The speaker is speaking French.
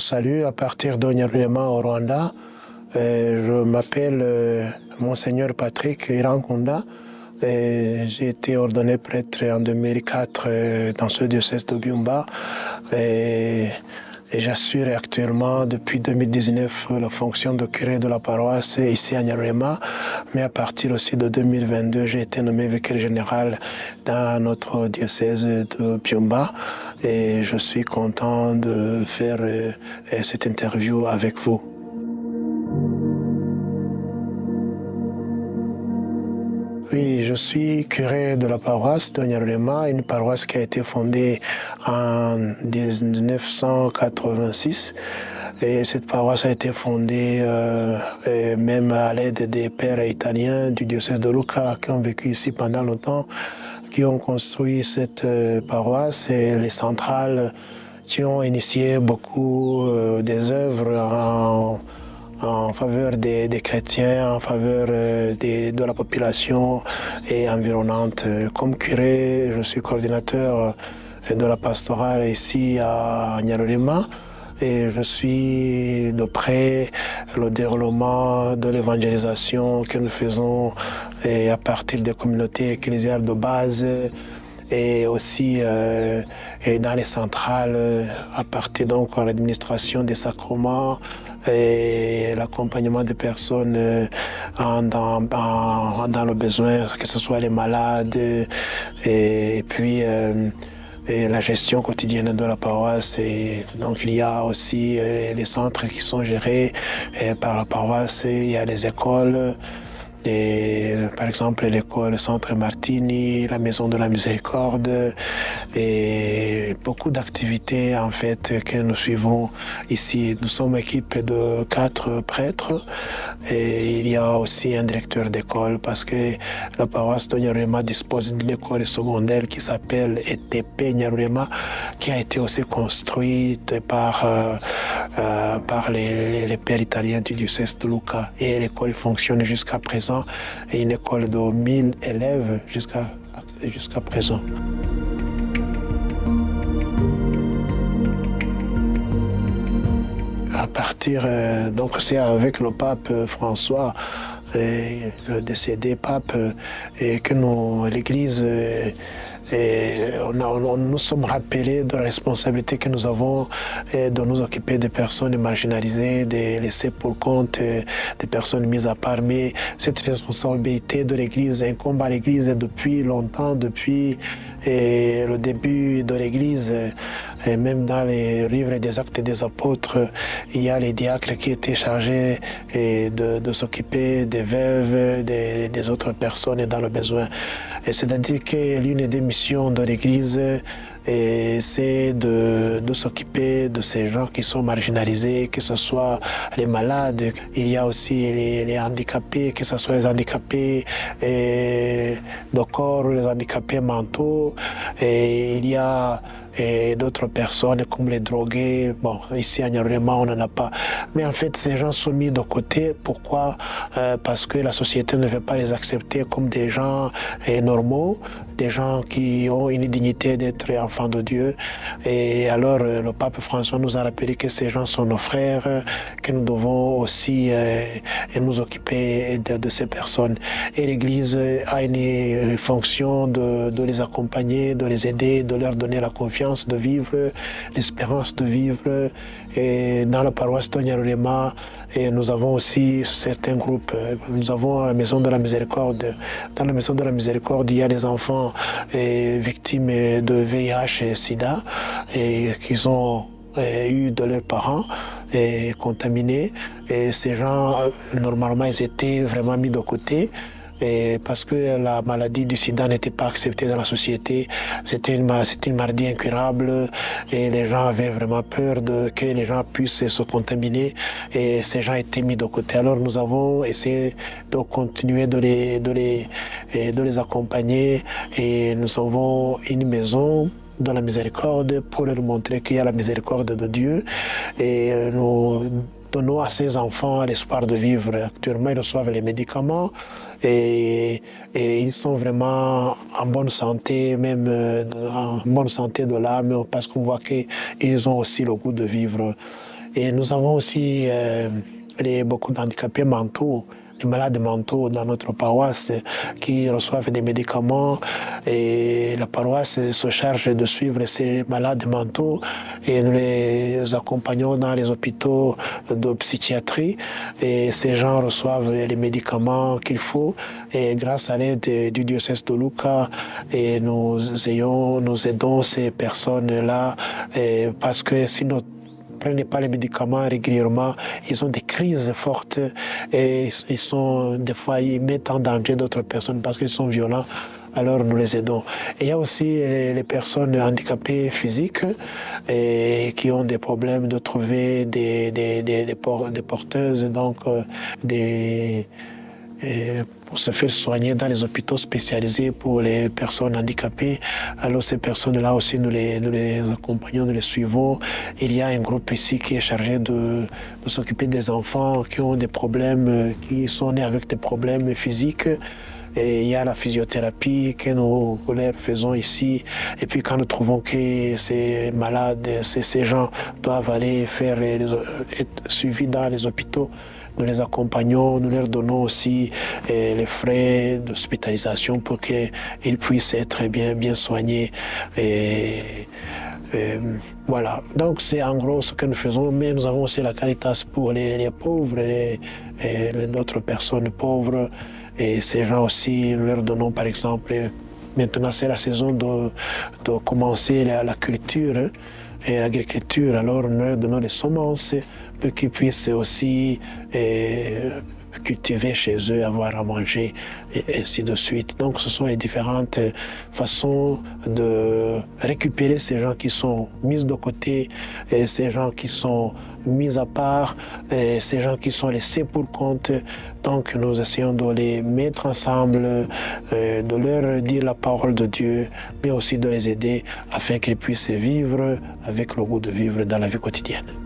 salut à partir d'Onyarwema au Rwanda. Je m'appelle Monseigneur Patrick Irankunda. J'ai été ordonné prêtre en 2004 dans ce diocèse de Byumba. Et j'assure actuellement depuis 2019 la fonction de curé de la paroisse ici à Nyarwema. Mais à partir aussi de 2022, j'ai été nommé vicaire général dans notre diocèse de Byumba. Et je suis content de faire cette interview avec vous. Oui, je suis curé de la paroisse de Nyarwema, une paroisse qui a été fondée en 1986. Et cette paroisse a été fondée même à l'aide des pères italiens du diocèse de Lucca qui ont vécu ici pendant longtemps, qui ont construit cette paroisse et les centrales qui ont initié beaucoup des œuvres en faveur des chrétiens, en faveur de la population et environnante. Comme curé, je suis coordinateur de la pastorale ici à Nyarwema et je suis de près le déroulement de l'évangélisation que nous faisons à partir des communautés ecclésiales de base et aussi dans les centrales à partir donc de l'administration des sacrements et l'accompagnement des personnes dans le besoin, que ce soit les malades et puis et la gestion quotidienne de la paroisse. Et donc il y a aussi les centres qui sont gérés par la paroisse, il y a les écoles. Et, par exemple, l'école Centre Martini, la Maison de la Miséricorde et beaucoup d'activités en fait que nous suivons ici. Nous sommes équipés de 4 prêtres et il y a aussi un directeur d'école parce que la paroisse de Nyarwema dispose d'une école secondaire qui s'appelle ETP Nyarwema qui a été aussi construite par les pères italiens du diocèse de Lucca et l'école fonctionne jusqu'à présent. Et une école de 1000 élèves jusqu'à présent. À partir, donc c'est avec le pape François, le décédé pape, et que l'Église nous sommes rappelés de la responsabilité que nous avons de nous occuper des personnes marginalisées, de laisser pour compte des personnes mises à part. Mais cette responsabilité de l'Église incombe à l'Église depuis longtemps, depuis le début de l'Église. Et même dans les livres des Actes des Apôtres, il y a les diacres qui étaient chargés de s'occuper des veuves, des autres personnes dans le besoin. C'est-à-dire que l'une des missions de l'Église, c'est de s'occuper de ces gens qui sont marginalisés, que ce soit les malades, il y a aussi les handicapés, que ce soit les handicapés de corps, les handicapés mentaux, et il y a d'autres personnes comme les drogués. Bon, ici à Nyarwema, on n'en a pas. Mais en fait, ces gens sont mis de côté. Pourquoi? Parce que la société ne veut pas les accepter comme des gens normaux, des gens qui ont une dignité d'être enfants de Dieu. Et alors, le pape François nous a rappelé que ces gens sont nos frères, que nous devons aussi nous occuper de ces personnes. Et l'Église a une fonction de les accompagner, de les aider, de leur donner la confiance de vivre, l'espérance de vivre. Et dans la paroisse de Nyarwema, nous avons aussi certains groupes. Nous avons la Maison de la Miséricorde. Dans la Maison de la Miséricorde, il y a des enfants victimes de VIH et SIDA et qui ont eu de leurs parents contaminés. Et ces gens, normalement, ils étaient vraiment mis de côté. Et parce que la maladie du sida n'était pas acceptée dans la société, c'était une maladie incurable et les gens avaient vraiment peur que les gens puissent se contaminer et ces gens étaient mis de côté. Alors nous avons essayé de continuer de les accompagner et nous avons une maison de la miséricorde pour leur montrer qu'il y a la miséricorde de Dieu et nous donnons à ces enfants l'espoir de vivre. Actuellement, ils reçoivent les médicaments et ils sont vraiment en bonne santé, même en bonne santé de l'âme, parce qu'on voit qu'ils ont aussi le goût de vivre. Et nous avons aussi beaucoup d'handicapés mentaux, les malades mentaux dans notre paroisse qui reçoivent des médicaments et la paroisse se charge de suivre ces malades mentaux et nous les accompagnons dans les hôpitaux de psychiatrie et ces gens reçoivent les médicaments qu'il faut et grâce à l'aide du diocèse de Lucca et nous aidons ces personnes-là parce que si notre prennent pas les médicaments régulièrement, ils ont des crises fortes et des fois ils mettent en danger d'autres personnes parce qu'ils sont violents. Alors nous les aidons. Et il y a aussi les personnes handicapées physiques qui ont des problèmes de trouver des porteuses, donc pour se faire soigner dans les hôpitaux spécialisés pour les personnes handicapées. Alors ces personnes-là aussi, nous les accompagnons, nous les suivons. Il y a un groupe ici qui est chargé de s'occuper des enfants qui ont des problèmes, qui sont nés avec des problèmes physiques. Et il y a la physiothérapie que nous leur faisons ici. Et puis quand nous trouvons que ces malades, ces gens doivent aller être suivis dans les hôpitaux, nous les accompagnons, nous leur donnons aussi les frais d'hospitalisation pour qu'ils puissent être bien soignés. Voilà, donc c'est en gros ce que nous faisons, mais nous avons aussi la Caritas pour les pauvres et d'autres personnes pauvres. Et ces gens aussi, nous leur donnons par exemple, maintenant c'est la saison de commencer la culture et l'agriculture, alors nous leur donnons les semences pour qu'ils puissent aussi cultiver chez eux, avoir à manger et ainsi de suite. Donc ce sont les différentes façons de récupérer ces gens qui sont mis de côté, et ces gens qui sont mis à part, et ces gens qui sont laissés pour compte. Donc nous essayons de les mettre ensemble, de leur dire la parole de Dieu, mais aussi de les aider afin qu'ils puissent vivre avec le goût de vivre dans la vie quotidienne.